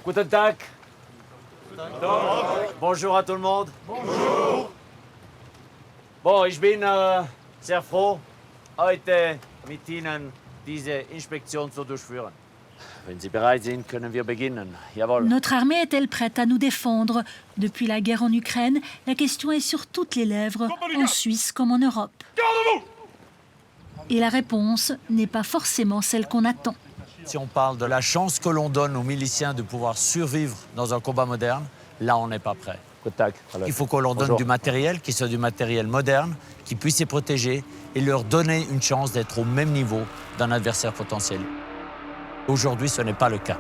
Guten Tag. Bonjour à tout le monde. Bonjour. Bon, ich bin sehr froh, heute mit Ihnen diese Inspektion zu durchführen. Wenn Sie bereit sind, können wir beginnen. Jawohl. Notre armée est-elle prête à nous défendre? Depuis la guerre en Ukraine, la question est sur toutes les lèvres, en Suisse comme en Europe. Et la réponse n'est pas forcément celle qu'on attend. Si on parle de la chance que l'on donne aux miliciens de pouvoir survivre dans un combat moderne, là, on n'est pas prêt. Il faut qu'on leur donne du matériel, qui soit du matériel moderne, qui puisse les protéger et leur donner une chance d'être au même niveau d'un adversaire potentiel. Aujourd'hui, ce n'est pas le cas.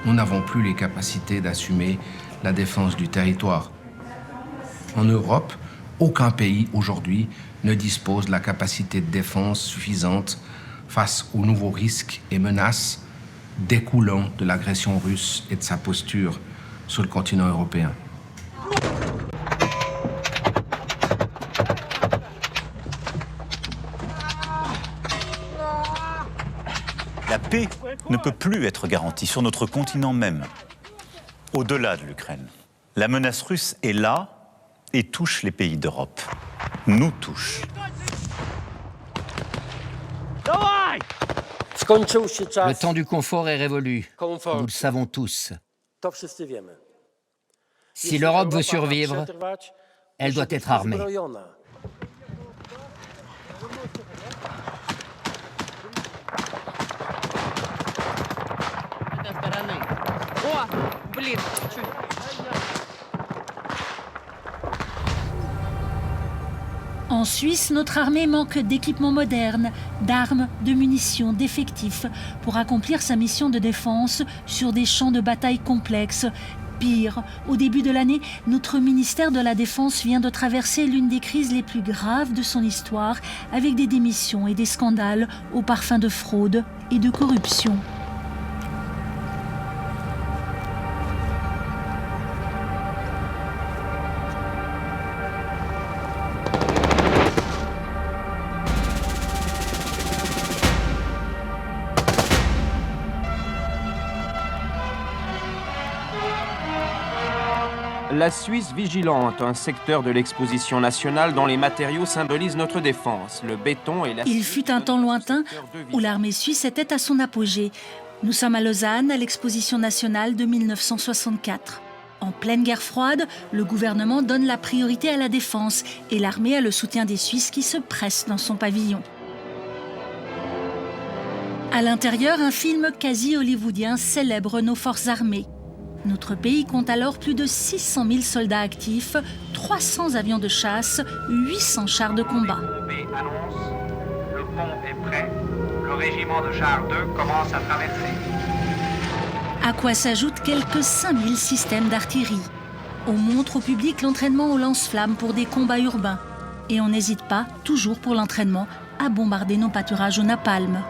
Nous n'avons plus les capacités d'assumer la défense du territoire. En Europe, aucun pays aujourd'hui ne dispose de la capacité de défense suffisante face aux nouveaux risques et menaces découlant de l'agression russe et de sa posture sur le continent européen. La paix ne peut plus être garantie sur notre continent même, au-delà de l'Ukraine. La menace russe est là et touche les pays d'Europe. Nous touche. Le temps du confort est révolu. Nous le savons tous. Si l'Europe veut survivre, elle doit être armée. En Suisse, notre armée manque d'équipements modernes, d'armes, de munitions, d'effectifs pour accomplir sa mission de défense sur des champs de bataille complexes. Pire, au début de l'année, notre ministère de la Défense vient de traverser l'une des crises les plus graves de son histoire, avec des démissions et des scandales au parfum de fraude et de corruption. La Suisse vigilante, un secteur de l'exposition nationale dont les matériaux symbolisent notre défense, le béton et la... Il fut un temps lointain où l'armée suisse était à son apogée. Nous sommes à Lausanne, à l'exposition nationale de 1964. En pleine guerre froide, le gouvernement donne la priorité à la défense et l'armée a le soutien des Suisses qui se pressent dans son pavillon. À l'intérieur, un film quasi hollywoodien célèbre nos forces armées. Notre pays compte alors plus de 600 000 soldats actifs, 300 avions de chasse, 800 chars de combat. Annonce, le pont est prêt, le régiment de chars 2 commence à traverser. À quoi s'ajoutent quelques 5000 systèmes d'artillerie. On montre au public l'entraînement au lance-flammes pour des combats urbains. Et on n'hésite pas, toujours pour l'entraînement, à bombarder nos pâturages au napalm.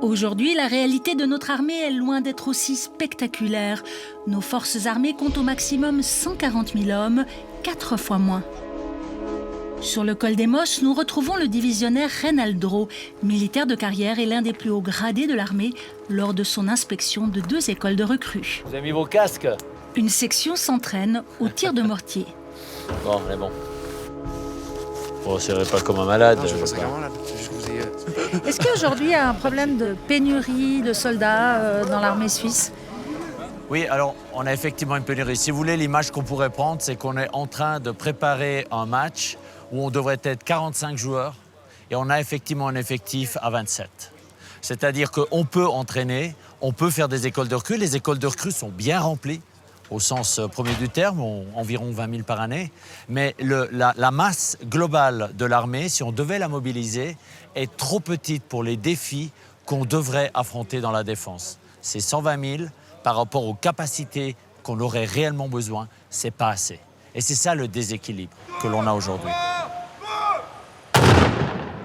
Aujourd'hui, la réalité de notre armée est loin d'être aussi spectaculaire. Nos forces armées comptent au maximum 140 000 hommes, 4 fois moins. Sur le col des Mosses, nous retrouvons le divisionnaire Reinaldro, militaire de carrière et l'un des plus hauts gradés de l'armée, lors de son inspection de 2 écoles de recrues. Vous avez mis vos casques? Une section s'entraîne au tir de mortier. Bon, on est bon. Bon, c'est pas comme un malade. Non, je pense qu'un malade. C'est juste que vous ayez... Est-ce qu'aujourd'hui il y a un problème de pénurie de soldats dans l'armée suisse? Oui, alors on a effectivement une pénurie. Si vous voulez, l'image qu'on pourrait prendre, c'est qu'on est en train de préparer un match où on devrait être 45 joueurs et on a effectivement un effectif à 27. C'est-à-dire qu'on peut entraîner, on peut faire des écoles de recrues. Les écoles de recrues sont bien remplies, au sens premier du terme, environ 20 000 par année. Mais la masse globale de l'armée, si on devait la mobiliser, est trop petite pour les défis qu'on devrait affronter dans la défense. C'est 120 000 par rapport aux capacités qu'on aurait réellement besoin, c'est pas assez. Et c'est ça le déséquilibre que l'on a aujourd'hui.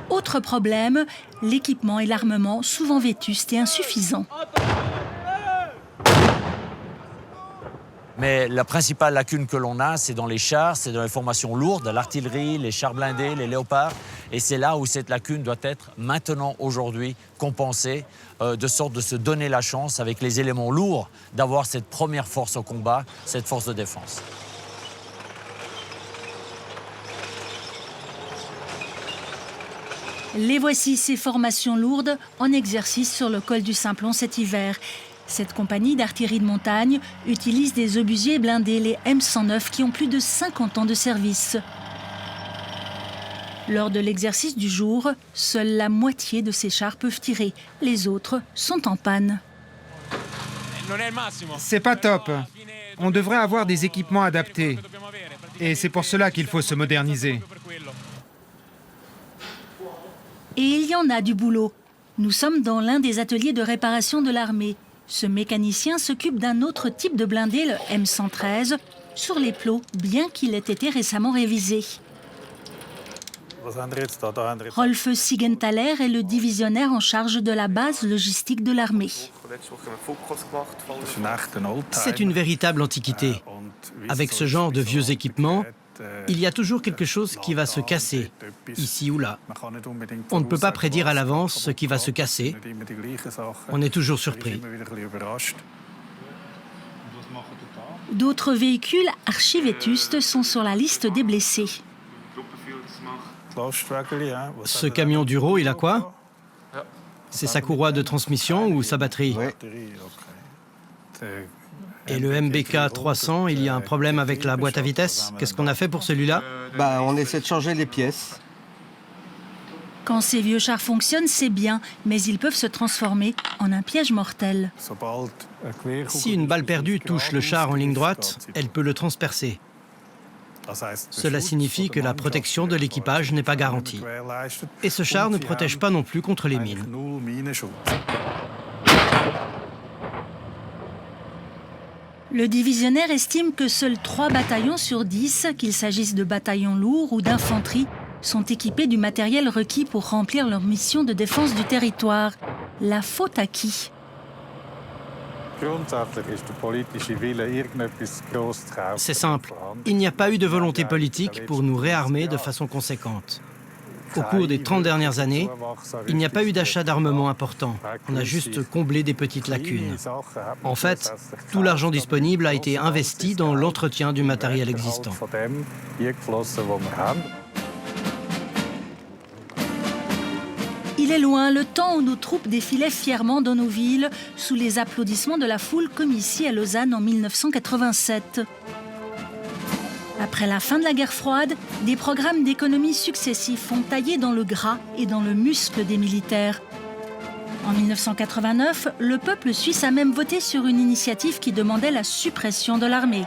Autre problème, l'équipement et l'armement souvent vétustes et insuffisants. Mais la principale lacune que l'on a, c'est dans les chars, c'est dans les formations lourdes, l'artillerie, les chars blindés, les léopards. Et c'est là où cette lacune doit être maintenant, aujourd'hui, compensée, de sorte de se donner la chance, avec les éléments lourds, d'avoir cette première force au combat, cette force de défense. Les voici, ces formations lourdes en exercice sur le col du Simplon cet hiver. Cette compagnie d'artillerie de montagne utilise des obusiers blindés, les M109, qui ont plus de 50 ans de service. Lors de l'exercice du jour, seule la moitié de ces chars peuvent tirer. Les autres sont en panne. C'est pas top. On devrait avoir des équipements adaptés. Et c'est pour cela qu'il faut se moderniser. Et il y en a du boulot. Nous sommes dans l'un des ateliers de réparation de l'armée. Ce mécanicien s'occupe d'un autre type de blindé, le M113, sur les plots, bien qu'il ait été récemment révisé. Rolf Siegenthaler est le divisionnaire en charge de la base logistique de l'armée. C'est une véritable antiquité. Avec ce genre de vieux équipements, il y a toujours quelque chose qui va se casser, ici ou là. On ne peut pas prédire à l'avance ce qui va se casser. On est toujours surpris. D'autres véhicules archi-vétustes sont sur la liste des blessés. Ce camion Duro, il a quoi? C'est sa courroie de transmission ou sa batterie? Et le MBK 300, il y a un problème avec la boîte à vitesse? Qu'est-ce qu'on a fait pour celui-là? On essaie de changer les pièces. Quand ces vieux chars fonctionnent, c'est bien, mais ils peuvent se transformer en un piège mortel. Si une balle perdue touche le char en ligne droite, elle peut le transpercer. Cela signifie que la protection de l'équipage n'est pas garantie. Et ce char ne protège pas non plus contre les mines. Le divisionnaire estime que seuls 3 bataillons sur 10, qu'il s'agisse de bataillons lourds ou d'infanterie, sont équipés du matériel requis pour remplir leur mission de défense du territoire. La faute à qui? C'est simple. Il n'y a pas eu de volonté politique pour nous réarmer de façon conséquente. Au cours des 30 dernières années, il n'y a pas eu d'achat d'armement important. On a juste comblé des petites lacunes. En fait, tout l'argent disponible a été investi dans l'entretien du matériel existant. Il est loin le temps où nos troupes défilaient fièrement dans nos villes, sous les applaudissements de la foule, comme ici à Lausanne en 1987. Après la fin de la guerre froide, des programmes d'économie successifs ont taillé dans le gras et dans le muscle des militaires. En 1989, le peuple suisse a même voté sur une initiative qui demandait la suppression de l'armée.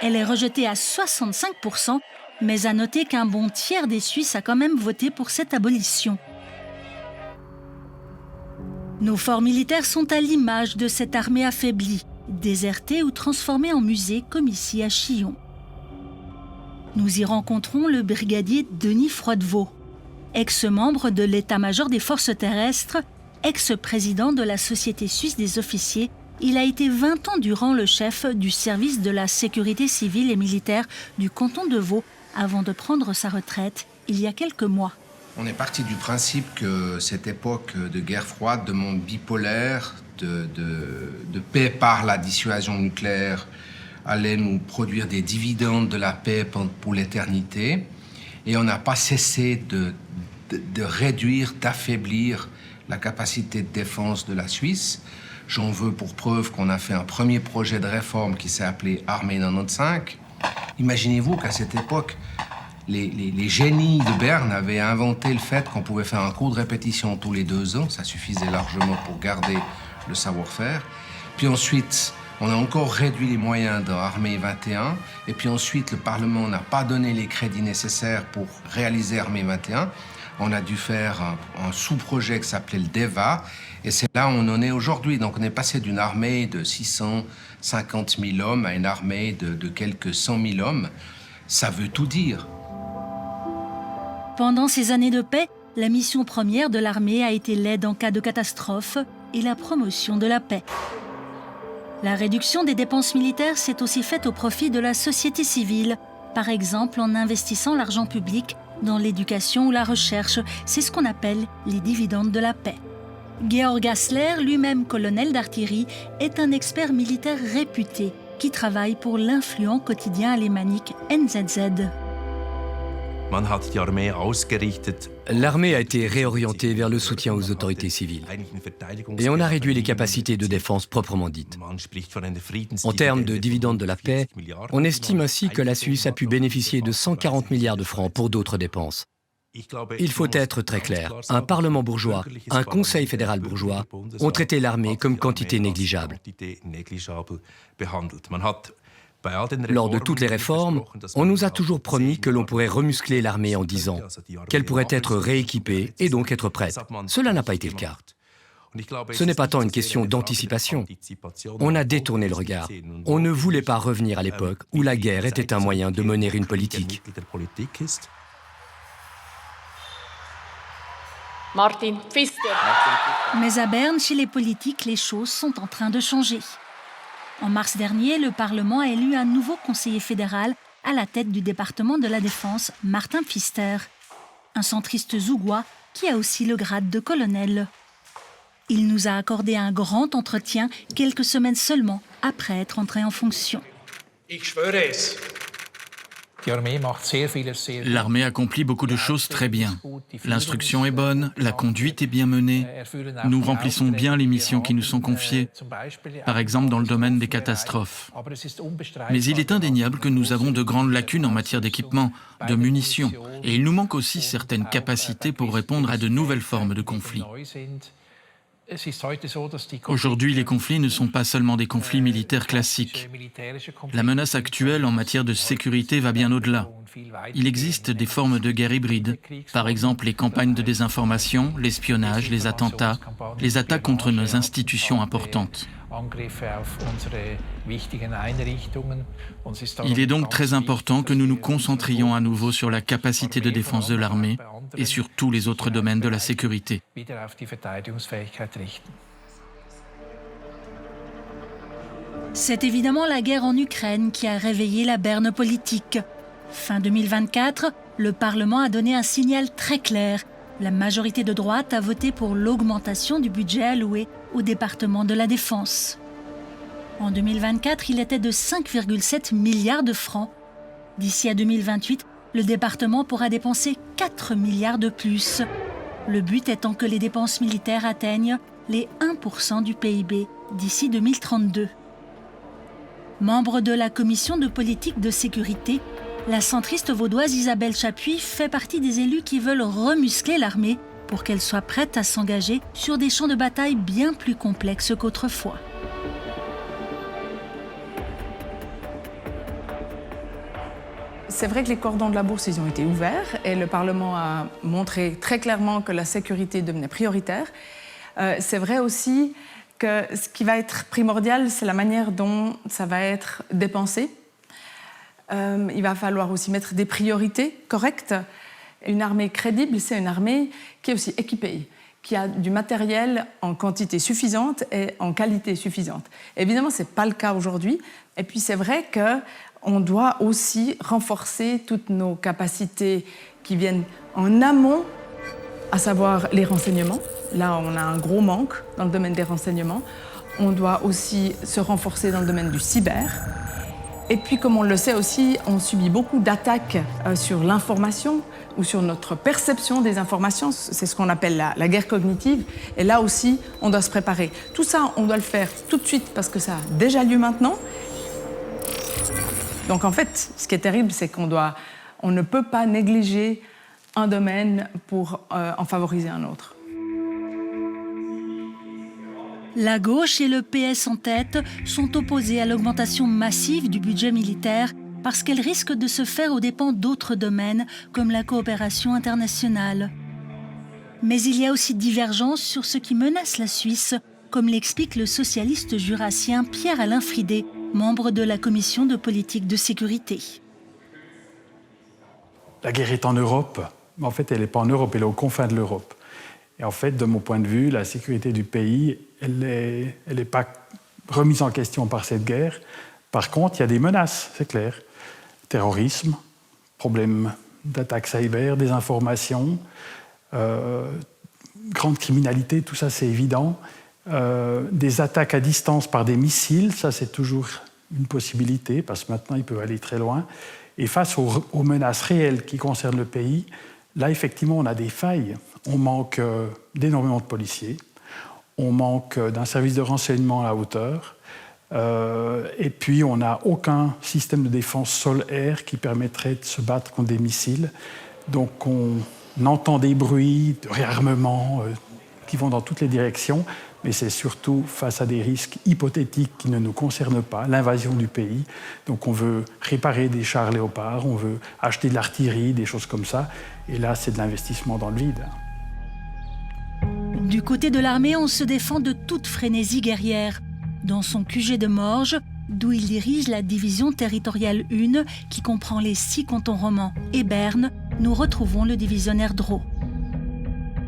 Elle est rejetée à 65%, mais à noter qu'un bon tiers des Suisses a quand même voté pour cette abolition. Nos forts militaires sont à l'image de cette armée affaiblie, désertée ou transformée en musée comme ici à Chillon. Nous y rencontrons le brigadier Denis Froidevaux, ex-membre de l'état-major des forces terrestres, ex-président de la Société suisse des officiers. Il a été 20 ans durant le chef du service de la sécurité civile et militaire du canton de Vaud avant de prendre sa retraite il y a quelques mois. On est parti du principe que cette époque de guerre froide, de monde bipolaire, de paix par la dissuasion nucléaire allait nous produire des dividendes de la paix pour l'éternité. Et on n'a pas cessé de réduire, d'affaiblir la capacité de défense de la Suisse. J'en veux pour preuve qu'on a fait un premier projet de réforme qui s'est appelé Armée 95. Imaginez-vous qu'à cette époque, les génies de Berne avaient inventé le fait qu'on pouvait faire un cours de répétition tous les 2 ans. Ça suffisait largement pour garder le savoir-faire. Puis ensuite, on a encore réduit les moyens de Armée 21. Et puis ensuite, le Parlement n'a pas donné les crédits nécessaires pour réaliser Armée 21. On a dû faire un sous-projet qui s'appelait le DEVA. Et c'est là où on en est aujourd'hui. Donc on est passé d'une armée de 650 000 hommes à une armée de quelques 100 000 hommes. Ça veut tout dire. Pendant ces années de paix, la mission première de l'armée a été l'aide en cas de catastrophe et la promotion de la paix. La réduction des dépenses militaires s'est aussi faite au profit de la société civile, par exemple en investissant l'argent public dans l'éducation ou la recherche. C'est ce qu'on appelle les dividendes de la paix. Georg Hassler, lui-même colonel d'artillerie, est un expert militaire réputé qui travaille pour l'influent quotidien alémanique NZZ. L'armée a été réorientée vers le soutien aux autorités civiles. Et on a réduit les capacités de défense proprement dites. En termes de dividendes de la paix, on estime ainsi que la Suisse a pu bénéficier de 140 milliards de francs pour d'autres dépenses. Il faut être très clair. Un Parlement bourgeois, un Conseil fédéral bourgeois ont traité l'armée comme quantité négligeable. Lors de toutes les réformes, on nous a toujours promis que l'on pourrait remuscler l'armée en 10 ans, qu'elle pourrait être rééquipée et donc être prête. Cela n'a pas été le cas. Ce n'est pas tant une question d'anticipation. On a détourné le regard. On ne voulait pas revenir à l'époque où la guerre était un moyen de mener une politique. Martin Pfister. Mais à Berne, chez les politiques, les choses sont en train de changer. En mars dernier, le Parlement a élu un nouveau conseiller fédéral à la tête du département de la Défense, Martin Pfister, un centriste zougois qui a aussi le grade de colonel. Il nous a accordé un grand entretien quelques semaines seulement après être entré en fonction. L'armée accomplit beaucoup de choses très bien. L'instruction est bonne, la conduite est bien menée. Nous remplissons bien les missions qui nous sont confiées, par exemple dans le domaine des catastrophes. Mais il est indéniable que nous avons de grandes lacunes en matière d'équipement, de munitions, et il nous manque aussi certaines capacités pour répondre à de nouvelles formes de conflits. Aujourd'hui, les conflits ne sont pas seulement des conflits militaires classiques. La menace actuelle en matière de sécurité va bien au-delà. Il existe des formes de guerre hybride, par exemple les campagnes de désinformation, l'espionnage, les attentats, les attaques contre nos institutions importantes. Il est donc très important que nous nous concentrions à nouveau sur la capacité de défense de l'armée et sur tous les autres domaines de la sécurité. C'est évidemment la guerre en Ukraine qui a réveillé la berne politique. Fin 2024, le Parlement a donné un signal très clair. La majorité de droite a voté pour l'augmentation du budget alloué au département de la Défense. En 2024, il était de 5,7 milliards de francs. D'ici à 2028, le département pourra dépenser 4 milliards de plus. Le but étant que les dépenses militaires atteignent les 1% du PIB d'ici 2032. Membre de la commission de politique de sécurité, la centriste vaudoise Isabelle Chapuis fait partie des élus qui veulent remuscler l'armée pour qu'elle soit prête à s'engager sur des champs de bataille bien plus complexes qu'autrefois. C'est vrai que les cordons de la bourse, ils ont été ouverts et le Parlement a montré très clairement que la sécurité devenait prioritaire. C'est vrai aussi que ce qui va être primordial, c'est la manière dont ça va être dépensé. Il va falloir aussi mettre des priorités correctes. Une armée crédible, c'est une armée qui est aussi équipée, qui a du matériel en quantité suffisante et en qualité suffisante. Évidemment, ce n'est pas le cas aujourd'hui. Et puis, c'est vrai qu'on doit aussi renforcer toutes nos capacités qui viennent en amont, à savoir les renseignements. Là, on a un gros manque dans le domaine des renseignements. On doit aussi se renforcer dans le domaine du cyber. Et puis, comme on le sait aussi, on subit beaucoup d'attaques sur l'information ou sur notre perception des informations. C'est ce qu'on appelle la guerre cognitive. Et là aussi, on doit se préparer. Tout ça, on doit le faire tout de suite parce que ça a déjà lieu maintenant. Donc, en fait, ce qui est terrible, c'est qu'on ne peut pas négliger un domaine pour en favoriser un autre. La gauche et le PS en tête sont opposés à l'augmentation massive du budget militaire parce qu'elle risque de se faire aux dépens d'autres domaines comme la coopération internationale. Mais il y a aussi divergence sur ce qui menace la Suisse, comme l'explique le socialiste jurassien Pierre-Alain Fridet, membre de la commission de politique de sécurité. La guerre est en Europe, mais en fait elle n'est pas en Europe, elle est aux confins de l'Europe. Et en fait, de mon point de vue, la sécurité du pays, elle est pas remise en question par cette guerre. Par contre, il y a des menaces, c'est clair. Terrorisme, problème d'attaque cyber, désinformation, grande criminalité, tout ça c'est évident. Des attaques à distance par des missiles, ça c'est toujours une possibilité, parce que maintenant ils peuvent aller très loin. Et face aux menaces réelles qui concernent le pays, là effectivement on a des failles. On manque d'énormément de policiers, on manque d'un service de renseignement à la hauteur, et puis on n'a aucun système de défense sol-air qui permettrait de se battre contre des missiles. Donc on entend des bruits de réarmement qui vont dans toutes les directions, mais c'est surtout face à des risques hypothétiques qui ne nous concernent pas, l'invasion du pays. Donc on veut réparer des chars Léopard, on veut acheter de l'artillerie, des choses comme ça, et là c'est de l'investissement dans le vide. Du côté de l'armée, on se défend de toute frénésie guerrière. Dans son QG de Morges, d'où il dirige la division territoriale 1, qui comprend les 6 cantons romans et Berne, nous retrouvons le divisionnaire Drault.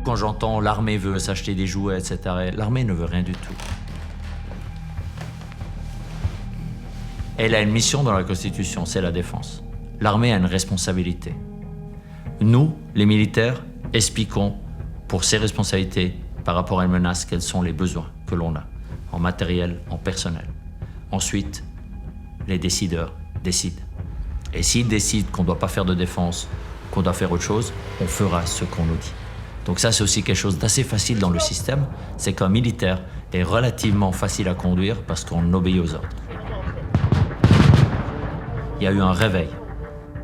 Quand j'entends l'armée veut s'acheter des jouets, etc., l'armée ne veut rien du tout. Elle a une mission dans la Constitution, c'est la défense. L'armée a une responsabilité. Nous, les militaires, expliquons pour ces responsabilités par rapport à une menace quels sont les besoins que l'on a, en matériel, en personnel. Ensuite, les décideurs décident. Et s'ils décident qu'on ne doit pas faire de défense, qu'on doit faire autre chose, on fera ce qu'on nous dit. Donc ça, c'est aussi quelque chose d'assez facile dans le système, c'est qu'un militaire est relativement facile à conduire parce qu'on obéit aux ordres. Il y a eu un réveil.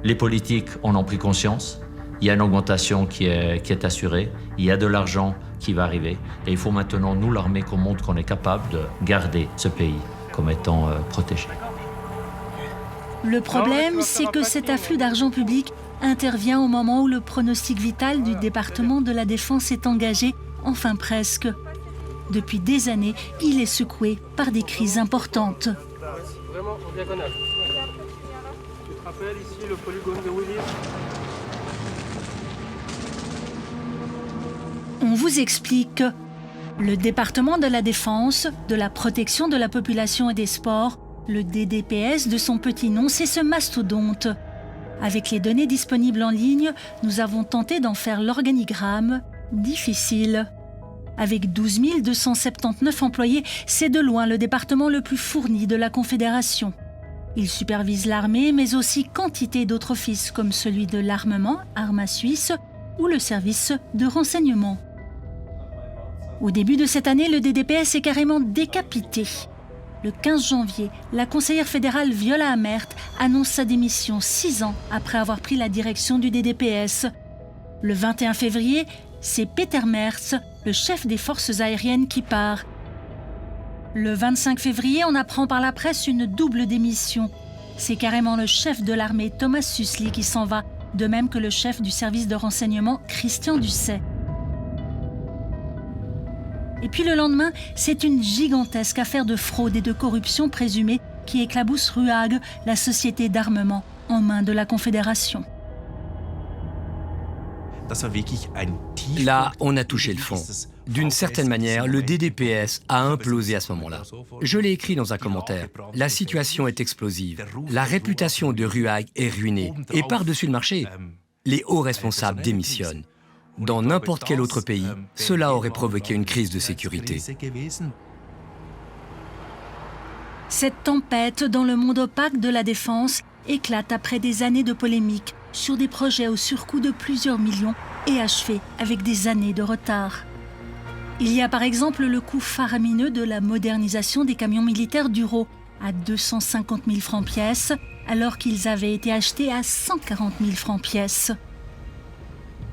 Les politiques en ont pris conscience, il y a une augmentation qui est assurée, il y a de l'argent qui va arriver, et il faut maintenant, nous, l'armée, qu'on montre qu'on est capable de garder ce pays comme étant protégé. Le problème, c'est que cet afflux d'argent public intervient au moment où le pronostic vital du département de la Défense est engagé, enfin presque. Depuis des années, il est secoué par des crises importantes. Vraiment en diagonale. Tu te rappelles ici le polygone de Willis? On vous explique. Le département de la Défense, de la protection de la population et des sports, le DDPS de son petit nom, c'est ce mastodonte. Avec les données disponibles en ligne, nous avons tenté d'en faire l'organigramme. Difficile. Avec 12 279 employés, c'est de loin le département le plus fourni de la Confédération. Il supervise l'armée, mais aussi quantité d'autres offices comme celui de l'armement, Arma Suisse, ou le service de renseignement. Au début de cette année, le DDPS est carrément décapité. Le 15 janvier, la conseillère fédérale Viola Amert annonce sa démission 6 ans après avoir pris la direction du DDPS. Le 21 février, c'est Peter Merz, le chef des forces aériennes, qui part. Le 25 février, on apprend par la presse une double démission. C'est carrément le chef de l'armée, Thomas Sussli, qui s'en va, de même que le chef du service de renseignement, Christian Dusset. Et puis le lendemain, c'est une gigantesque affaire de fraude et de corruption présumée qui éclabousse RUAG, la société d'armement, en main de la Confédération. Là, on a touché le fond. D'une certaine manière, le DDPS a implosé à ce moment-là. Je l'ai écrit dans un commentaire. La situation est explosive. La réputation de RUAG est ruinée. Et par-dessus le marché, les hauts responsables démissionnent. Dans n'importe quel autre pays, cela aurait provoqué une crise de sécurité. Cette tempête dans le monde opaque de la défense éclate après des années de polémiques sur des projets au surcoût de plusieurs millions et achevés avec des années de retard. Il y a par exemple le coût faramineux de la modernisation des camions militaires Duro à 250 000 francs pièce, alors qu'ils avaient été achetés à 140 000 francs pièce.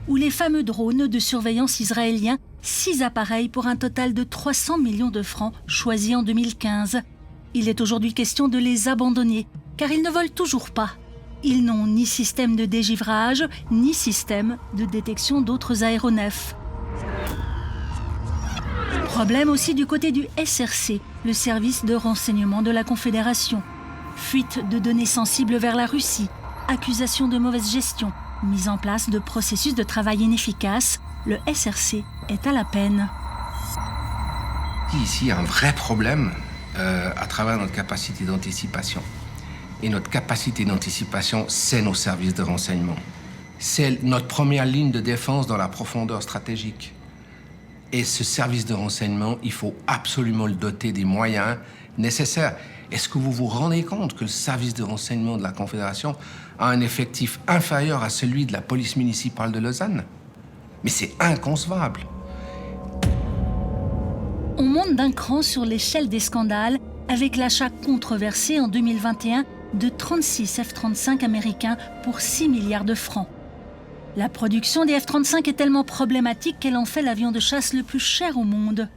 Ou les fameux drones de surveillance israéliens, 6 appareils pour un total de 300 millions de francs choisis en 2015. Il est aujourd'hui question de les abandonner, car ils ne volent toujours pas. Ils n'ont ni système de dégivrage, ni système de détection d'autres aéronefs. Problème aussi du côté du SRC, le service de renseignement de la Confédération. Fuite de données sensibles vers la Russie, accusation de mauvaise gestion, mise en place de processus de travail inefficaces, le SRC est à la peine. Ici, il y a un vrai problème à travers notre capacité d'anticipation. Et notre capacité d'anticipation, c'est nos services de renseignement. C'est notre première ligne de défense dans la profondeur stratégique. Et ce service de renseignement, il faut absolument le doter des moyens nécessaires. Est-ce que vous vous rendez compte que le service de renseignement de la Confédération a un effectif inférieur à celui de la police municipale de Lausanne? Mais c'est inconcevable. On monte d'un cran sur l'échelle des scandales avec l'achat controversé en 2021 de 36 F-35 américains pour 6 milliards de francs. La production des F-35 est tellement problématique qu'elle en fait l'avion de chasse le plus cher au monde.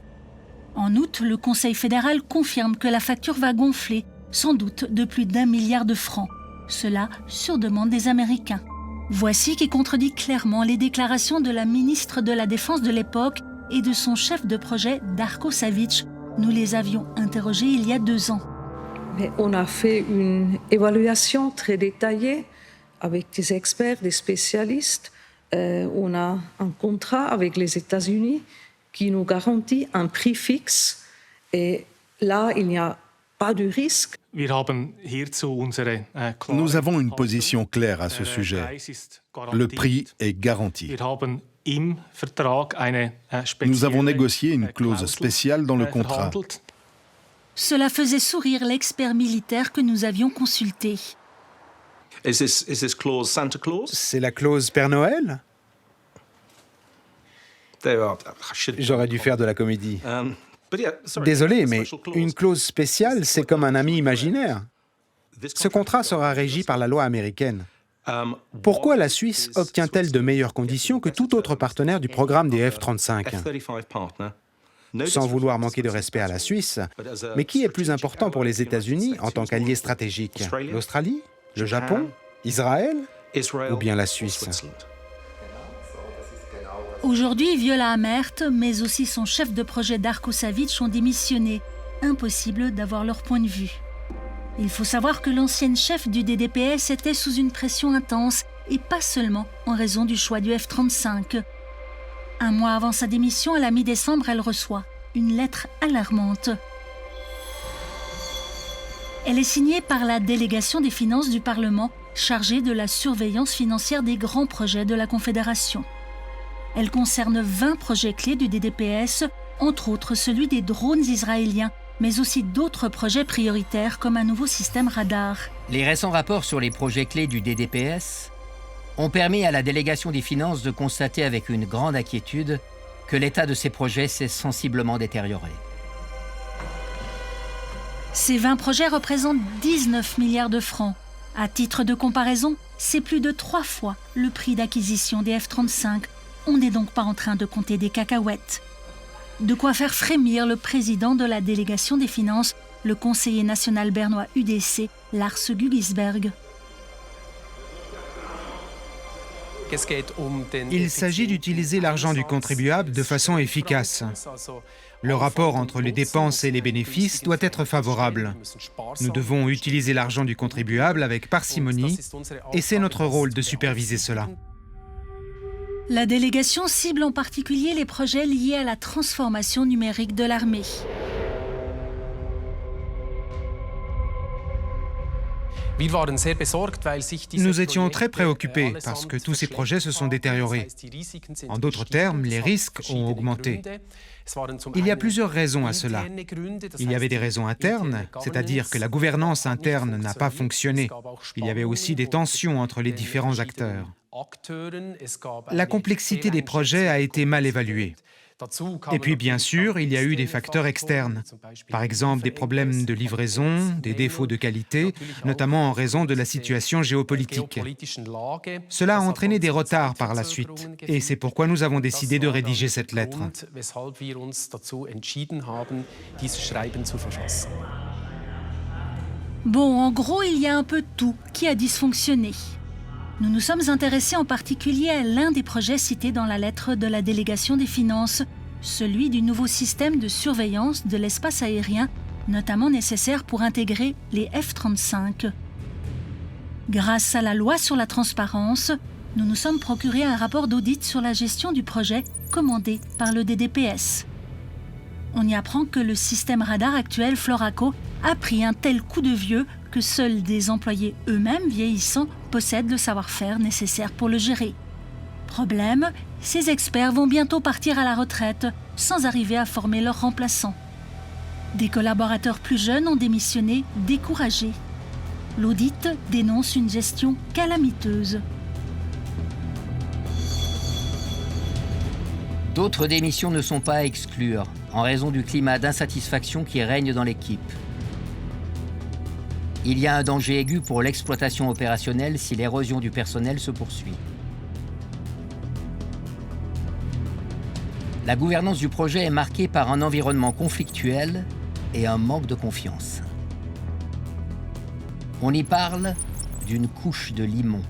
En août, le Conseil fédéral confirme que la facture va gonfler, sans doute de plus d'1 milliard de francs. Cela sur demande des Américains. Voici qui contredit clairement les déclarations de la ministre de la Défense de l'époque et de son chef de projet, Darko Savic. Nous les avions interrogés il y a 2 ans. Mais on a fait une évaluation très détaillée avec des experts, des spécialistes. On a un contrat avec les États-Unis qui nous garantit un prix fixe. Et là, il n'y a pas de risque. Nous avons une position claire à ce sujet. Le prix est garanti. Nous avons négocié une clause spéciale dans le contrat. Cela faisait sourire l'expert militaire que nous avions consulté. C'est la clause Père Noël? J'aurais dû faire de la comédie. Désolé, mais une clause spéciale, c'est comme un ami imaginaire. Ce contrat sera régi par la loi américaine. Pourquoi la Suisse obtient-elle de meilleures conditions que tout autre partenaire du programme des F-35? Sans vouloir manquer de respect à la Suisse, mais qui est plus important pour les États-Unis en tant qu'allié stratégique? L'Australie? Le Japon? Israël? Ou bien la Suisse? Aujourd'hui, Viola Amert, mais aussi son chef de projet Darko Savic ont démissionné. Impossible d'avoir leur point de vue. Il faut savoir que l'ancienne chef du DDPS était sous une pression intense, et pas seulement en raison du choix du F-35. 1 mois avant sa démission, à la mi-décembre, elle reçoit une lettre alarmante. Elle est signée par la délégation des finances du Parlement, chargée de la surveillance financière des grands projets de la Confédération. Elle concerne 20 projets clés du DDPS, entre autres celui des drones israéliens, mais aussi d'autres projets prioritaires comme un nouveau système radar. Les récents rapports sur les projets clés du DDPS ont permis à la délégation des finances de constater avec une grande inquiétude que l'état de ces projets s'est sensiblement détérioré. Ces 20 projets représentent 19 milliards de francs. À titre de comparaison, c'est plus de 3 fois le prix d'acquisition des F-35. On n'est donc pas en train de compter des cacahuètes. De quoi faire frémir le président de la délégation des finances, le conseiller national bernois UDC, Lars Gugisberg. Il s'agit d'utiliser l'argent du contribuable de façon efficace. Le rapport entre les dépenses et les bénéfices doit être favorable. Nous devons utiliser l'argent du contribuable avec parcimonie et c'est notre rôle de superviser cela. La délégation cible en particulier les projets liés à la transformation numérique de l'armée. Nous étions très préoccupés parce que tous ces projets se sont détériorés. En d'autres termes, les risques ont augmenté. Il y a plusieurs raisons à cela. Il y avait des raisons internes, c'est-à-dire que la gouvernance interne n'a pas fonctionné. Il y avait aussi des tensions entre les différents acteurs. La complexité des projets a été mal évaluée. Et puis, bien sûr, il y a eu des facteurs externes. Par exemple, des problèmes de livraison, des défauts de qualité, notamment en raison de la situation géopolitique. Cela a entraîné des retards par la suite. Et c'est pourquoi nous avons décidé de rédiger cette lettre. Bon, en gros, il y a un peu tout qui a dysfonctionné. Nous nous sommes intéressés en particulier à l'un des projets cités dans la lettre de la délégation des finances, celui du nouveau système de surveillance de l'espace aérien, notamment nécessaire pour intégrer les F-35. Grâce à la loi sur la transparence, nous nous sommes procuré un rapport d'audit sur la gestion du projet commandé par le DDPS. On y apprend que le système radar actuel Floraco a pris un tel coup de vieux que seuls des employés eux-mêmes vieillissants possèdent le savoir-faire nécessaire pour le gérer. Problème, ces experts vont bientôt partir à la retraite sans arriver à former leurs remplaçants. Des collaborateurs plus jeunes ont démissionné, découragés. L'audit dénonce une gestion calamiteuse. D'autres démissions ne sont pas à exclure, en raison du climat d'insatisfaction qui règne dans l'équipe. Il y a un danger aigu pour l'exploitation opérationnelle si l'érosion du personnel se poursuit. La gouvernance du projet est marquée par un environnement conflictuel et un manque de confiance. On y parle d'une couche de limon.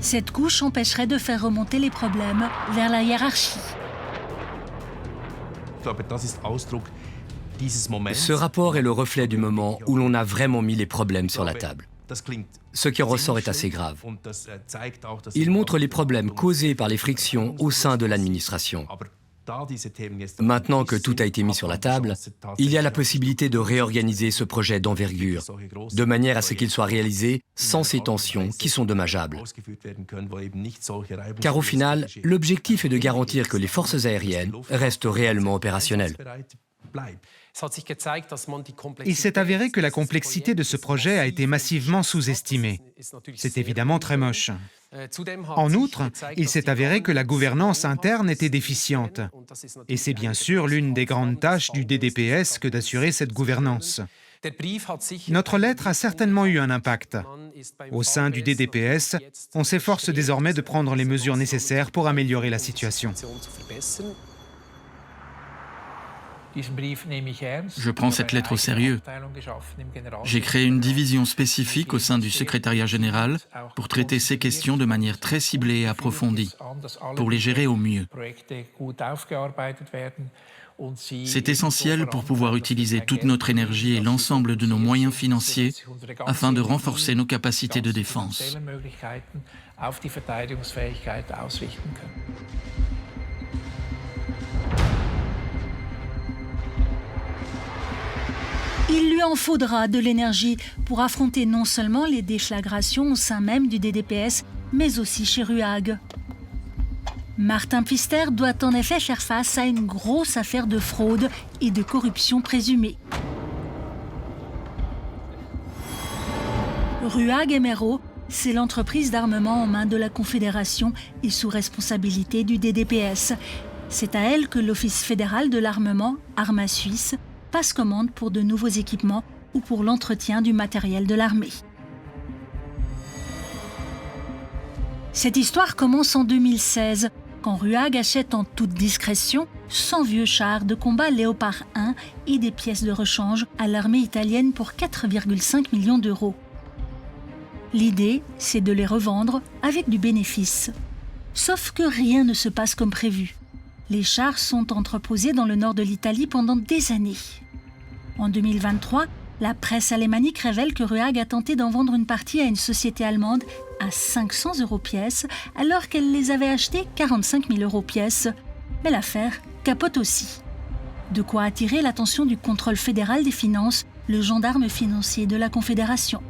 Cette couche empêcherait de faire remonter les problèmes vers la hiérarchie. Ce rapport est le reflet du moment où l'on a vraiment mis les problèmes sur la table. Ce qui en ressort est assez grave. Il montre les problèmes causés par les frictions au sein de l'administration. Maintenant que tout a été mis sur la table, il y a la possibilité de réorganiser ce projet d'envergure, de manière à ce qu'il soit réalisé sans ces tensions qui sont dommageables. Car au final, l'objectif est de garantir que les forces aériennes restent réellement opérationnelles. Il s'est avéré que la complexité de ce projet a été massivement sous-estimée. C'est évidemment très moche. En outre, il s'est avéré que la gouvernance interne était déficiente. Et c'est bien sûr l'une des grandes tâches du DDPS que d'assurer cette gouvernance. Notre lettre a certainement eu un impact. Au sein du DDPS, on s'efforce désormais de prendre les mesures nécessaires pour améliorer la situation. Je prends cette lettre au sérieux. J'ai créé une division spécifique au sein du secrétariat général pour traiter ces questions de manière très ciblée et approfondie, pour les gérer au mieux. C'est essentiel pour pouvoir utiliser toute notre énergie et l'ensemble de nos moyens financiers afin de renforcer nos capacités de défense. Il lui en faudra de l'énergie pour affronter non seulement les déflagrations au sein même du DDPS, mais aussi chez RUAG. Martin Pfister doit en effet faire face à une grosse affaire de fraude et de corruption présumée. RUAG MRO, c'est l'entreprise d'armement en main de la Confédération et sous responsabilité du DDPS. C'est à elle que l'Office fédéral de l'armement, Arma Suisse, passe commande pour de nouveaux équipements ou pour l'entretien du matériel de l'armée. Cette histoire commence en 2016, quand RUAG achète en toute discrétion 100 vieux chars de combat Léopard 1 et des pièces de rechange à l'armée italienne pour 4,5 millions d'euros. L'idée, c'est de les revendre avec du bénéfice. Sauf que rien ne se passe comme prévu. Les chars sont entreposés dans le nord de l'Italie pendant des années. En 2023, la presse alémanique révèle que RUAG a tenté d'en vendre une partie à une société allemande à 500 € pièce, alors qu'elle les avait achetés 45 000 € pièce. Mais l'affaire capote aussi. De quoi attirer l'attention du contrôle fédéral des finances, le gendarme financier de la Confédération.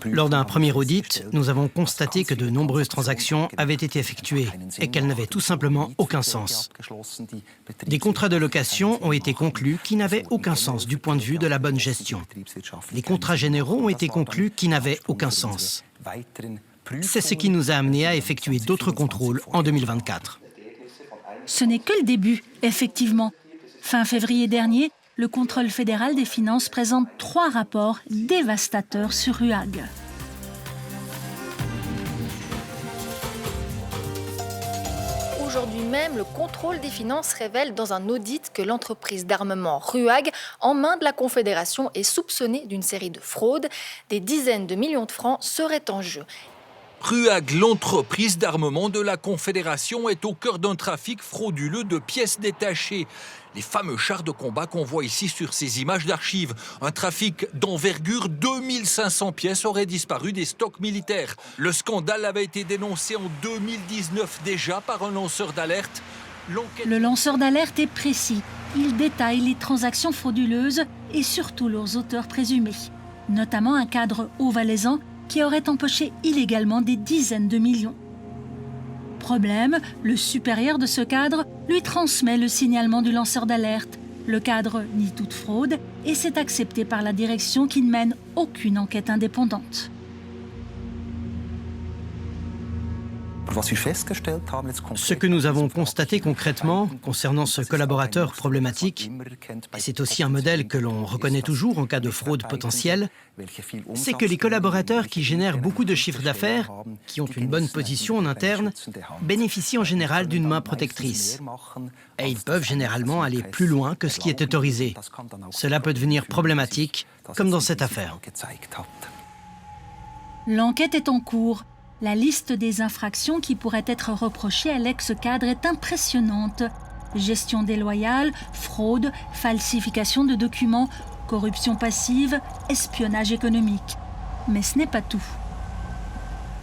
Lors d'un premier audit, nous avons constaté que de nombreuses transactions avaient été effectuées et qu'elles n'avaient tout simplement aucun sens. Des contrats de location ont été conclus qui n'avaient aucun sens du point de vue de la bonne gestion. Des contrats généraux ont été conclus qui n'avaient aucun sens. C'est ce qui nous a amenés à effectuer d'autres contrôles en 2024. Ce n'est que le début, effectivement. Fin février dernier, le contrôle fédéral des finances présente 3 rapports dévastateurs sur RUAG. Aujourd'hui même, le contrôle des finances révèle dans un audit que l'entreprise d'armement RUAG, en main de la Confédération, est soupçonnée d'une série de fraudes. Des dizaines de millions de francs seraient en jeu. RUAG, l'entreprise d'armement de la Confédération, est au cœur d'un trafic frauduleux de pièces détachées. Les fameux chars de combat qu'on voit ici sur ces images d'archives. Un trafic d'envergure, 2500 pièces auraient disparu des stocks militaires. Le scandale avait été dénoncé en 2019 déjà par un lanceur d'alerte. Le lanceur d'alerte est précis. Il détaille les transactions frauduleuses et surtout leurs auteurs présumés. Notamment un cadre haut-valaisan qui aurait empoché illégalement des dizaines de millions. Problème, le supérieur de ce cadre lui transmet le signalement du lanceur d'alerte. Le cadre nie toute fraude et c'est accepté par la direction qui ne mène aucune enquête indépendante. Ce que nous avons constaté concrètement concernant ce collaborateur problématique, et c'est aussi un modèle que l'on reconnaît toujours en cas de fraude potentielle, c'est que les collaborateurs qui génèrent beaucoup de chiffres d'affaires, qui ont une bonne position en interne, bénéficient en général d'une main protectrice. Et ils peuvent généralement aller plus loin que ce qui est autorisé. Cela peut devenir problématique, comme dans cette affaire. L'enquête est en cours. La liste des infractions qui pourraient être reprochées à l'ex-cadre est impressionnante. Gestion déloyale, fraude, falsification de documents, corruption passive, espionnage économique. Mais ce n'est pas tout.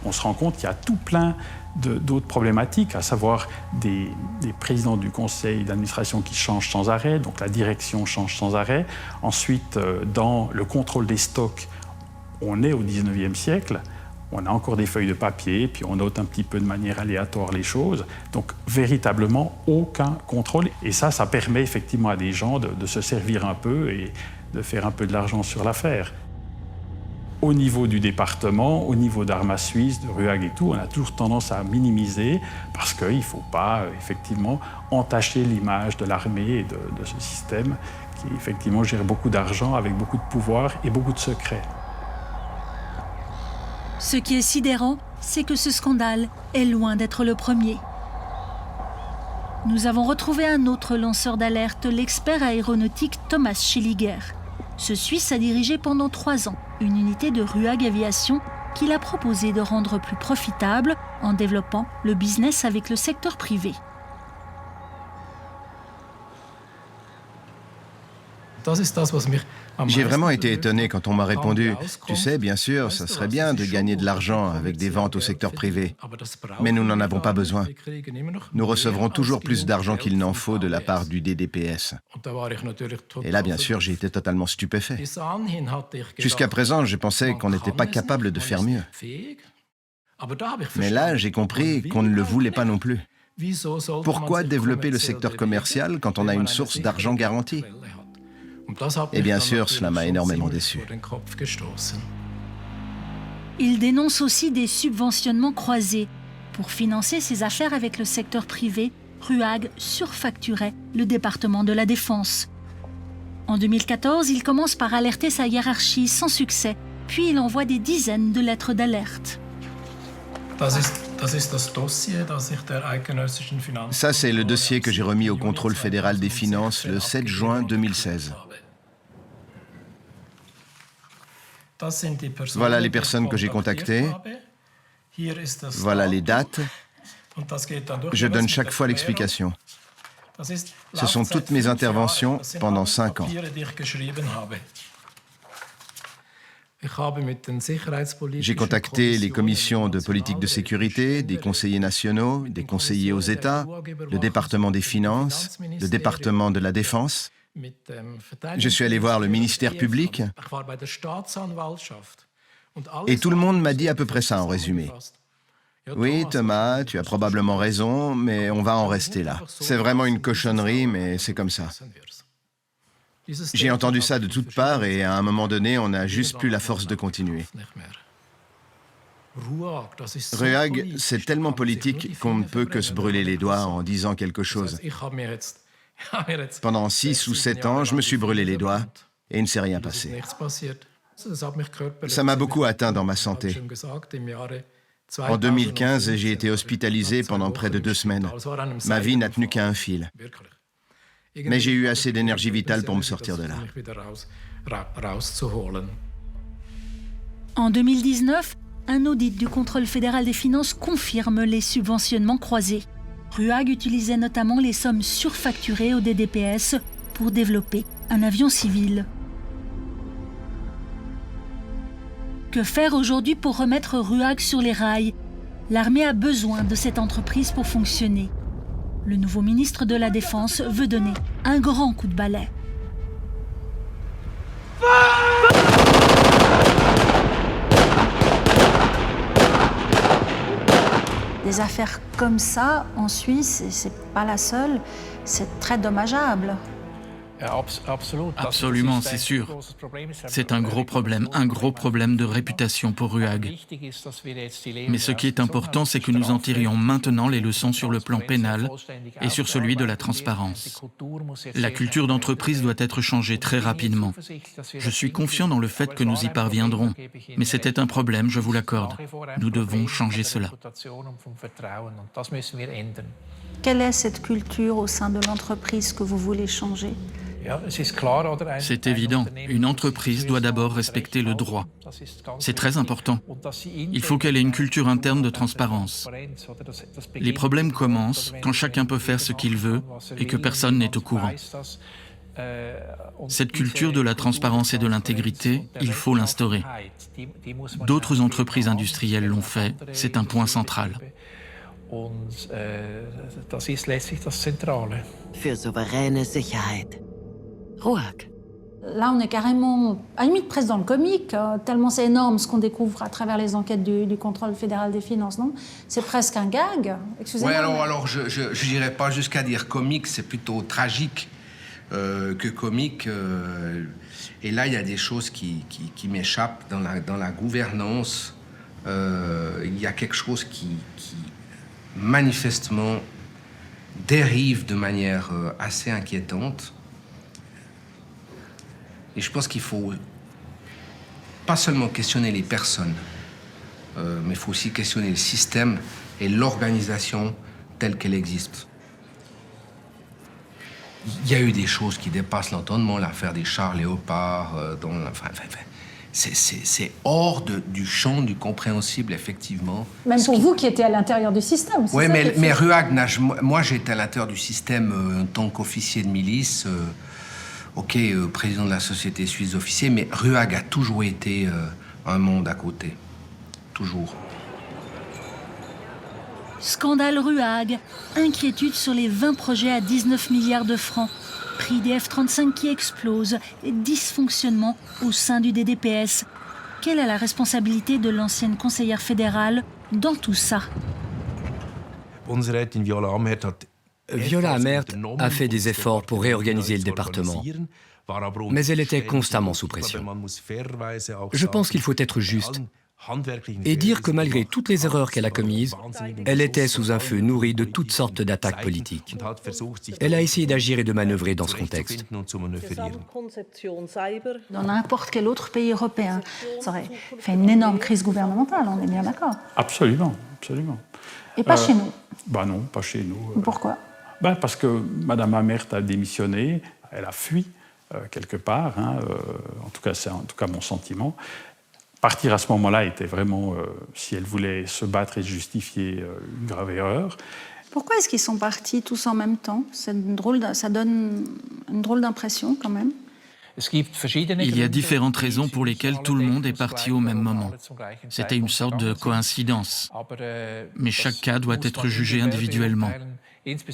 On se rend compte qu'il y a tout plein d'autres problématiques, à savoir des présidents du conseil d'administration qui changent sans arrêt, donc la direction change sans arrêt. Ensuite, dans le contrôle des stocks, on est au 19e siècle. On a encore des feuilles de papier, puis on note un petit peu de manière aléatoire les choses. Donc, véritablement, aucun contrôle. Et ça permet effectivement à des gens de se servir un peu et de faire un peu de l'argent sur l'affaire. Au niveau du département, au niveau d'Arma Suisse, de RUAG et tout, on a toujours tendance à minimiser parce qu'il ne faut pas, effectivement, entacher l'image de l'armée et de ce système qui, effectivement, gère beaucoup d'argent avec beaucoup de pouvoir et beaucoup de secrets. Ce qui est sidérant, c'est que ce scandale est loin d'être le premier. Nous avons retrouvé un autre lanceur d'alerte, l'expert aéronautique Thomas Schilliger. Ce Suisse a dirigé pendant 3 ans une unité de RUAG Aviation qu'il a proposé de rendre plus profitable en développant le business avec le secteur privé. J'ai vraiment été étonné quand on m'a répondu « Tu sais, bien sûr, ça serait bien de gagner de l'argent avec des ventes au secteur privé, mais nous n'en avons pas besoin. Nous recevrons toujours plus d'argent qu'il n'en faut de la part du DDPS. » Et là, bien sûr, j'ai été totalement stupéfait. Jusqu'à présent, je pensais qu'on n'était pas capable de faire mieux. Mais là, j'ai compris qu'on ne le voulait pas non plus. Pourquoi développer le secteur commercial quand on a une source d'argent garantie ? Et bien sûr, cela m'a énormément déçu. Il dénonce aussi des subventionnements croisés. Pour financer ses affaires avec le secteur privé, RUAG surfacturait le département de la Défense. En 2014, il commence par alerter sa hiérarchie sans succès, puis il envoie des dizaines de lettres d'alerte. Ça, c'est le dossier que j'ai remis au contrôle fédéral des finances le 7 juin 2016. Voilà les personnes que j'ai contactées. Voilà les dates. Je donne chaque fois l'explication. Ce sont toutes mes interventions pendant 5 ans. J'ai contacté les commissions de politique de sécurité, des conseillers nationaux, des conseillers aux États, le département des Finances, le département de la Défense. Je suis allé voir le ministère public et tout le monde m'a dit à peu près ça en résumé. Oui, Thomas, tu as probablement raison, mais on va en rester là. C'est vraiment une cochonnerie, mais c'est comme ça. J'ai entendu ça de toutes parts et à un moment donné, on n'a juste plus la force de continuer. RUAG, c'est tellement politique qu'on ne peut que se brûler les doigts en disant quelque chose. Pendant 6 ou 7 ans, je me suis brûlé les doigts et il ne s'est rien passé. Ça m'a beaucoup atteint dans ma santé. En 2015, j'ai été hospitalisé pendant près de 2 semaines. Ma vie n'a tenu qu'à un fil. Mais j'ai eu assez d'énergie vitale pour me sortir de là. En 2019, Un audit du contrôle fédéral des finances confirme les subventionnements croisés. RUAG utilisait notamment les sommes surfacturées au DDPS pour développer un avion civil. Que faire aujourd'hui pour remettre RUAG sur les rails? L'armée a besoin de cette entreprise pour fonctionner. Le nouveau ministre de la Défense veut donner un grand coup de balai. Des affaires comme ça, en Suisse, et c'est pas la seule, c'est très dommageable. Absolument, c'est sûr. C'est un gros problème de réputation pour RUAG. Mais ce qui est important, c'est que nous en tirions maintenant les leçons sur le plan pénal et sur celui de la transparence. La culture d'entreprise doit être changée très rapidement. Je suis confiant dans le fait que nous y parviendrons, mais c'était un problème, je vous l'accorde. Nous devons changer cela. Quelle est cette culture au sein de l'entreprise que vous voulez changer? C'est évident, une entreprise doit d'abord respecter le droit. C'est très important. Il faut qu'elle ait une culture interne de transparence. Les problèmes commencent quand chacun peut faire ce qu'il veut et que personne n'est au courant. Cette culture de la transparence et de l'intégrité, il faut l'instaurer. D'autres entreprises industrielles l'ont fait, c'est un point central. Für souveräne Sicherheit. RUAG. Là, on est carrément, à la limite, presque dans le comique, tellement c'est énorme ce qu'on découvre à travers les enquêtes du contrôle fédéral des finances, non? C'est presque un gag. Excusez-moi. Oui, alors je n'irais pas jusqu'à dire comique, c'est plutôt tragique que comique. Et là, il y a des choses qui m'échappent dans la gouvernance. Il y a quelque chose qui manifestement dérive de manière assez inquiétante. Et je pense qu'il faut pas seulement questionner les personnes, mais il faut aussi questionner le système et l'organisation telle qu'elle existe. Il y a eu des choses qui dépassent l'entendement, l'affaire des chars léopards, c'est hors du champ du compréhensible, effectivement. Même pour vous qui étiez à l'intérieur du système. Oui, mais RUAG, moi j'étais à l'intérieur du système en tant qu'officier de milice. Président de la Société suisse d'officiers, mais RUAG a toujours été un monde à côté. Toujours. Scandale RUAG, inquiétude sur les 20 projets à 19 milliards de francs, prix des F-35 qui explosent et dysfonctionnement au sein du DDPS. Quelle est la responsabilité de l'ancienne conseillère fédérale dans tout ça? Viola Amherd a fait des efforts pour réorganiser le département, mais elle était constamment sous pression. Je pense qu'il faut être juste et dire que malgré toutes les erreurs qu'elle a commises, elle était sous un feu nourri de toutes sortes d'attaques politiques. Elle a essayé d'agir et de manœuvrer dans ce contexte. Dans n'importe quel autre pays européen, ça aurait fait une énorme crise gouvernementale, on est bien d'accord? Absolument, absolument. Et pas chez nous? Non, pas chez nous. Pourquoi? Parce que Mme Amherd a démissionné, elle a fui quelque part, en tout cas c'est mon sentiment. Partir à ce moment-là était vraiment, si elle voulait se battre et justifier, une grave erreur. Pourquoi est-ce qu'ils sont partis tous en même temps? Ça donne une drôle d'impression quand même. Il y a différentes raisons pour lesquelles tout le monde est parti au même moment. C'était une sorte de coïncidence. Mais chaque cas doit être jugé individuellement.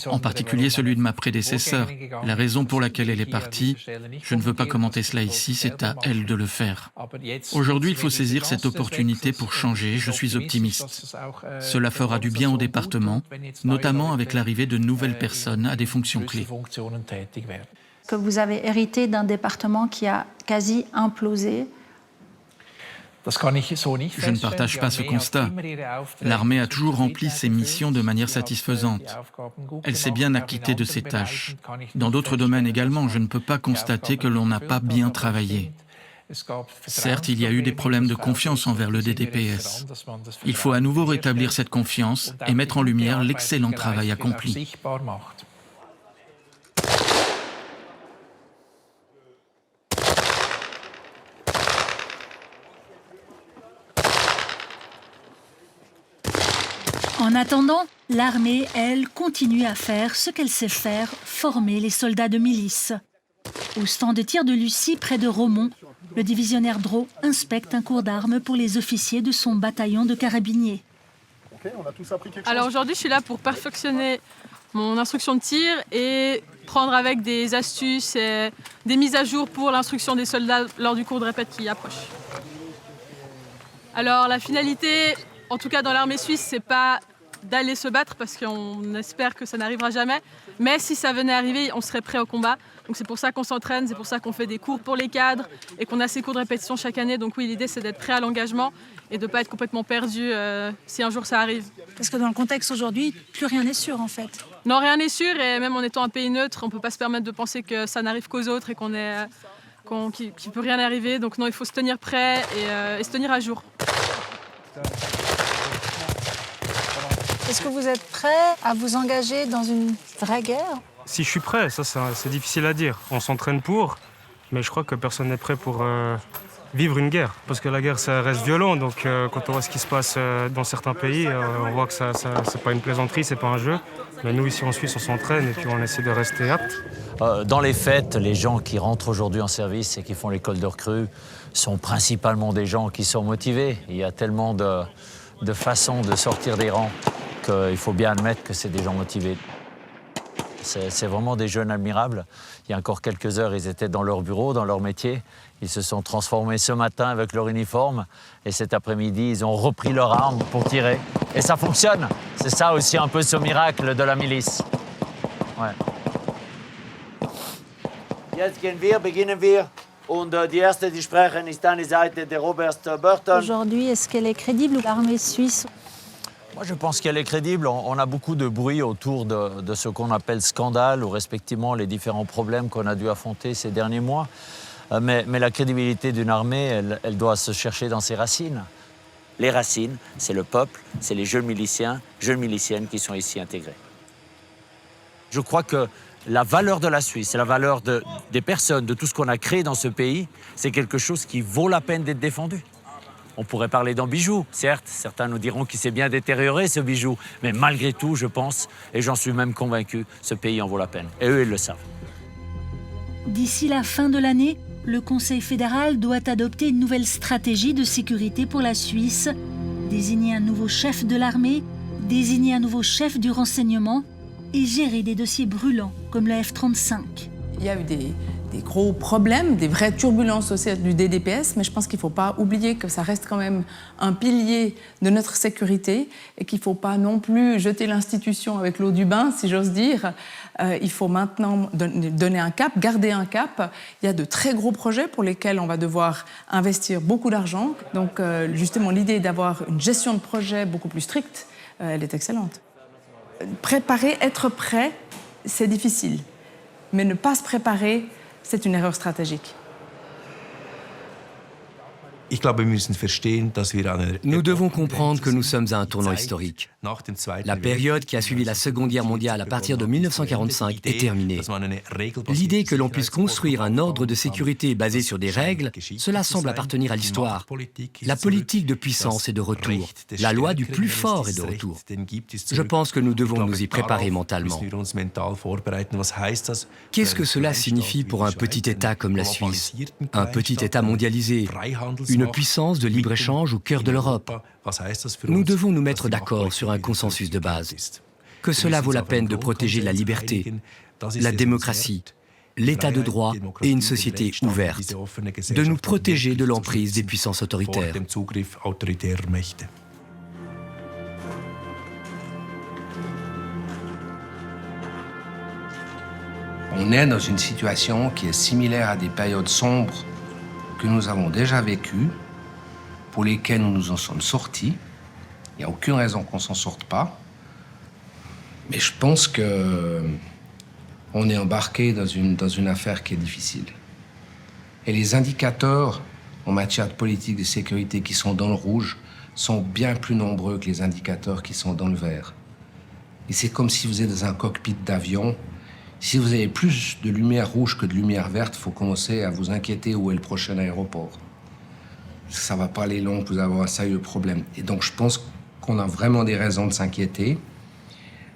En particulier celui de ma prédécesseure. La raison pour laquelle elle est partie, je ne veux pas commenter cela ici, c'est à elle de le faire. Aujourd'hui, il faut saisir cette opportunité pour changer, je suis optimiste. Cela fera du bien au département, notamment avec l'arrivée de nouvelles personnes à des fonctions clés. Que vous avez hérité d'un département qui a quasi implosé. Je ne partage pas ce constat. L'armée a toujours rempli ses missions de manière satisfaisante. Elle s'est bien acquittée de ses tâches. Dans d'autres domaines également, je ne peux pas constater que l'on n'a pas bien travaillé. Certes, il y a eu des problèmes de confiance envers le DDPS. Il faut à nouveau rétablir cette confiance et mettre en lumière l'excellent travail accompli. En attendant, l'armée, elle, continue à faire ce qu'elle sait faire, former les soldats de milice. Au stand de tir de Lucie, près de Romont, le divisionnaire Drault inspecte un cours d'armes pour les officiers de son bataillon de carabiniers. Alors aujourd'hui, je suis là pour perfectionner mon instruction de tir et prendre avec des astuces et des mises à jour pour l'instruction des soldats lors du cours de répète qui approche. Alors la finalité, en tout cas dans l'armée suisse, c'est pas d'aller se battre parce qu'on espère que ça n'arrivera jamais. Mais si ça venait arriver, on serait prêt au combat. Donc c'est pour ça qu'on s'entraîne, c'est pour ça qu'on fait des cours pour les cadres et qu'on a ces cours de répétition chaque année. Donc oui, l'idée c'est d'être prêt à l'engagement et de ne pas être complètement perdu si un jour ça arrive. Parce que dans le contexte aujourd'hui, plus rien n'est sûr en fait. Non, rien n'est sûr et même en étant un pays neutre, on ne peut pas se permettre de penser que ça n'arrive qu'aux autres et qu'il ne peut rien arriver. Donc non, il faut se tenir prêt et se tenir à jour. Est-ce que vous êtes prêt à vous engager dans une vraie guerre? Si je suis prêt, ça c'est difficile à dire. On s'entraîne pour, mais je crois que personne n'est prêt pour vivre une guerre. Parce que la guerre, ça reste violent, donc quand on voit ce qui se passe dans certains pays, on voit que ça c'est pas une plaisanterie, c'est pas un jeu. Mais nous, ici en Suisse, on s'entraîne et puis on essaie de rester apte. Dans les faits, les gens qui rentrent aujourd'hui en service et qui font l'école de recrues sont principalement des gens qui sont motivés. Il y a tellement de façons de sortir des rangs qu'il faut bien admettre que c'est des gens motivés. C'est vraiment des jeunes admirables. Il y a encore quelques heures, ils étaient dans leur bureau, dans leur métier. Ils se sont transformés ce matin avec leur uniforme. Et cet après-midi, ils ont repris leur arme pour tirer. Et ça fonctionne. C'est ça aussi un peu ce miracle de la milice. Ouais. Jetzt gehen wir, beginnen wir. Und die erste, die sprechen, ist an die Seite de Robert Burton. Aujourd'hui, est-ce qu'elle est crédible, l'armée suisse? Moi, je pense qu'elle est crédible. On a beaucoup de bruit autour de ce qu'on appelle scandale ou respectivement les différents problèmes qu'on a dû affronter ces derniers mois. Mais la crédibilité d'une armée, elle doit se chercher dans ses racines. Les racines, c'est le peuple, c'est les jeunes miliciens, jeunes miliciennes qui sont ici intégrés. Je crois que la valeur de la Suisse, la valeur des personnes, de tout ce qu'on a créé dans ce pays, c'est quelque chose qui vaut la peine d'être défendu. On pourrait parler d'un bijou, certes, certains nous diront qu'il s'est bien détérioré ce bijou, mais malgré tout, je pense, et j'en suis même convaincu, ce pays en vaut la peine. Et eux, ils le savent. D'ici la fin de l'année, le Conseil fédéral doit adopter une nouvelle stratégie de sécurité pour la Suisse, désigner un nouveau chef de l'armée, désigner un nouveau chef du renseignement et gérer des dossiers brûlants comme le F-35. Il y a eu des gros problèmes, des vraies turbulences aussi du DDPS, mais je pense qu'il ne faut pas oublier que ça reste quand même un pilier de notre sécurité et qu'il ne faut pas non plus jeter l'institution avec l'eau du bain, si j'ose dire. Il faut maintenant donner un cap, garder un cap. Il y a de très gros projets pour lesquels on va devoir investir beaucoup d'argent. Donc justement, l'idée d'avoir une gestion de projet beaucoup plus stricte, elle est excellente. Préparer, être prêt, c'est difficile. Mais ne pas se préparer, c'est une erreur stratégique. Nous devons comprendre que nous sommes à un tournant historique. La période qui a suivi la Seconde Guerre mondiale à partir de 1945 est terminée. L'idée que l'on puisse construire un ordre de sécurité basé sur des règles, cela semble appartenir à l'histoire. La politique de puissance est de retour. La loi du plus fort est de retour. Je pense que nous devons nous y préparer mentalement. Qu'est-ce que cela signifie pour un petit État comme la Suisse? Un petit État mondialisé, une puissance de libre-échange au cœur de l'Europe. Nous devons nous mettre d'accord sur un consensus de base. Que cela vaut la peine de protéger la liberté, la démocratie, l'état de droit et une société ouverte. De nous protéger de l'emprise des puissances autoritaires. On est dans une situation qui est similaire à des périodes sombres que nous avons déjà vécues, pour lesquelles nous nous en sommes sortis. Il n'y a aucune raison qu'on ne s'en sorte pas. Mais je pense qu'on est embarqué dans une affaire qui est difficile. Et les indicateurs en matière de politique de sécurité qui sont dans le rouge sont bien plus nombreux que les indicateurs qui sont dans le vert. Et c'est comme si vous êtes dans un cockpit d'avion. Si vous avez plus de lumière rouge que de lumière verte, il faut commencer à vous inquiéter où est le prochain aéroport. Ça ne va pas aller long, vous allez avoir un sérieux problème. Et donc je pense qu'on a vraiment des raisons de s'inquiéter.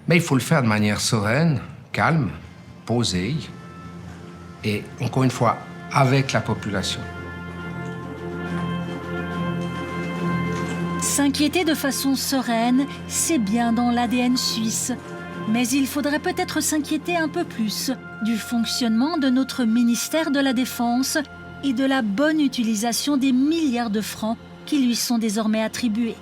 Mais il faut le faire de manière sereine, calme, posée, et encore une fois, avec la population. S'inquiéter de façon sereine, c'est bien dans l'ADN suisse. Mais il faudrait peut-être s'inquiéter un peu plus du fonctionnement de notre ministère de la Défense et de la bonne utilisation des milliards de francs qui lui sont désormais attribués.